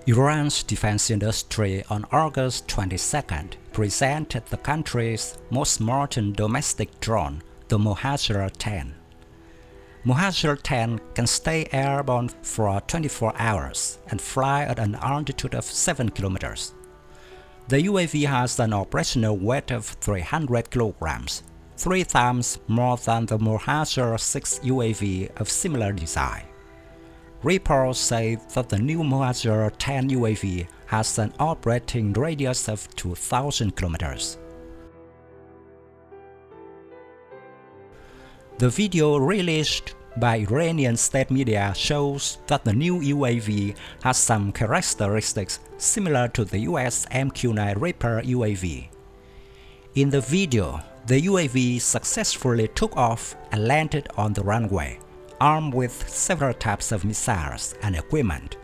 Iran's defense industry on August 22nd presented the country's most modern domestic drone, the Mojaher-10. Mohajer-10 can stay airborne for 24 hours and fly at an altitude of 7 kilometers. The UAV has an operational weight of 300 kilograms, 3 times more than the Mohajer-6 UAV of similar design. Reports say that the new Mohajer-10 UAV has an operating radius of 2,000 kilometers. The video released by Iranian state media shows that the new UAV has some characteristics similar to the US MQ-9 Reaper UAV. In the video, the UAV successfully took off and landed on the runway, armed with several types of missiles and equipment.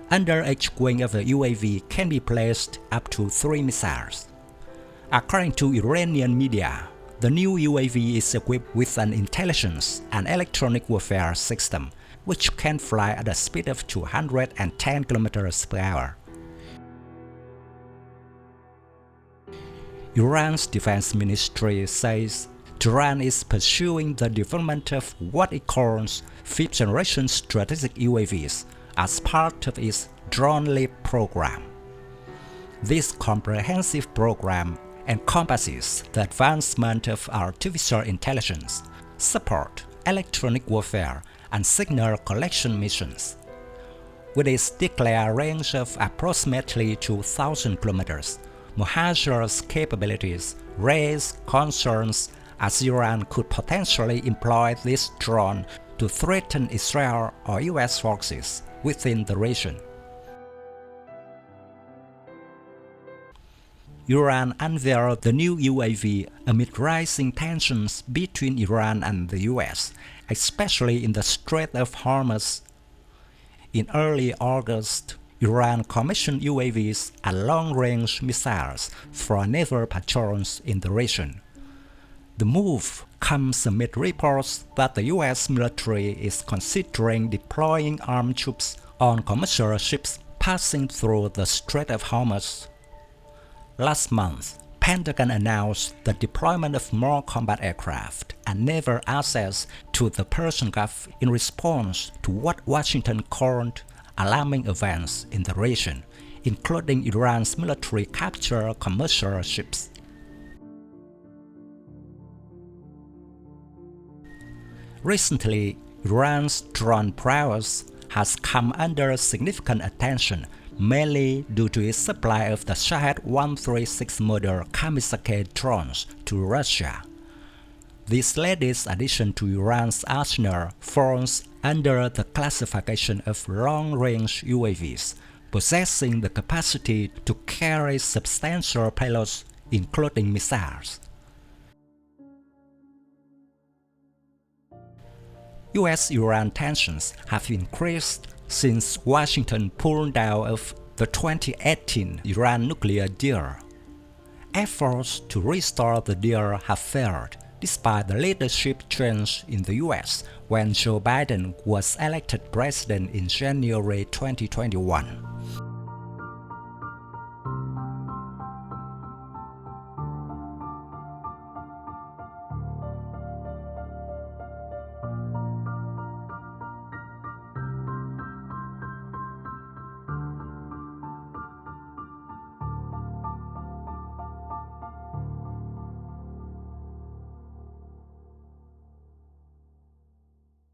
Under each wing of the UAV can be placed up to 3 missiles. According to Iranian media, the new UAV is equipped with an intelligence and electronic warfare system, which can fly at a speed of 210 km per hour. Iran's defense ministry says Tehran is pursuing the development of what it calls fifth-generation strategic UAVs as part of its Drone Leap program. This comprehensive program encompasses the advancement of artificial intelligence, support, electronic warfare, and signal collection missions. With its declared range of approximately 2,000 kilometers, Mohajer's capabilities raise concerns as Iran could potentially employ this drone to threaten Israel or US forces within the region. Iran unveiled the new UAV amid rising tensions between Iran and the US, especially in the Strait of Hormuz. In early August, Iran commissioned UAVs and long-range missiles for naval patrols in the region. The move comes amid reports that the US military is considering deploying armed troops on commercial ships passing through the Strait of Hormuz. Last month, Pentagon announced the deployment of more combat aircraft and naval assets to the Persian Gulf in response to what Washington called alarming events in the region, including Iran's military capture commercial ships. Recently, Iran's drone prowess has come under significant attention, mainly due to its supply of the Shahed-136 model Kamikaze drones to Russia. This latest addition to Iran's arsenal falls under the classification of long-range UAVs, possessing the capacity to carry substantial payloads, including missiles. US-Iran tensions have increased since Washington pulled out of the 2018 Iran nuclear deal. Efforts to restore the deal have failed, despite the leadership change in the US when Joe Biden was elected president in January 2021.